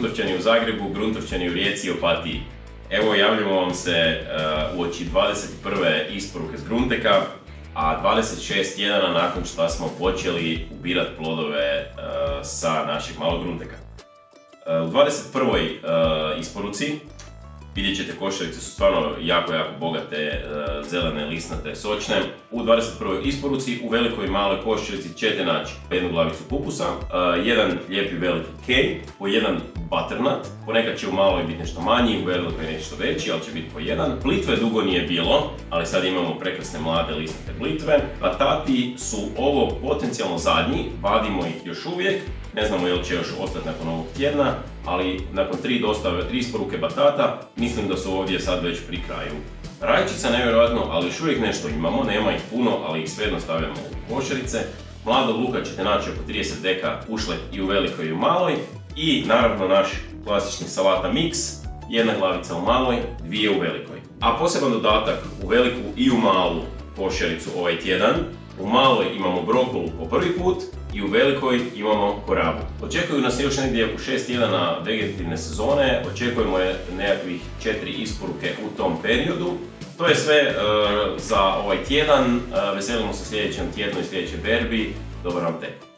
Gruntovčani u Zagrebu, Gruntovčani u Rijeci i Opatiji. Evo, javljamo vam se uoči 21. isporuke s Grunteka, a 26 tjedana nakon što smo počeli ubirat plodove sa našeg malog Grunteka. U 21. isporuci vidjet ćete, košarice su stvarno jako bogate, zelene, lisnate, sočne. U 21. isporuci u velikoj i maloj košarici ćete naći jednu glavicu kupusa, jedan lijepi veliki kej, po jedan butternut, ponekad će u maloj biti nešto manji, u velikoj nešto veći, ali će biti po jedan. Blitve dugo nije bilo, ali sad imamo prekrasne mlade lisnate blitve. Batati su ovo potencijalno zadnji, vadimo ih još uvijek, ne znamo jel će još ostati nakon ovog tjedna, ali nakon 3 isporuke batata, mislim da su ovdje sad već pri kraju. Rajčica nevjerojatno, ali još uvijek nešto imamo, nema ih puno, ali ih svejedno stavljamo u košarice. Mladog luka ćete naći oko 30 deka ušlet i u velikoj i u maloj. I naravno naš klasični salata mix, jedna glavica u maloj, dvije u velikoj. A poseban dodatak u veliku i u malu košaricu ovaj tjedan. U maloj imamo brokulu po prvi put i u velikoj imamo korabu. Očekuju nas još negdje oko 6 tjedana vegetativne sezone, očekujemo nekakvih 4 isporuke u tom periodu. To je sve za ovaj tjedan, veselimo se sljedećem tjednu i sljedećoj berbi. Dobar vam tek!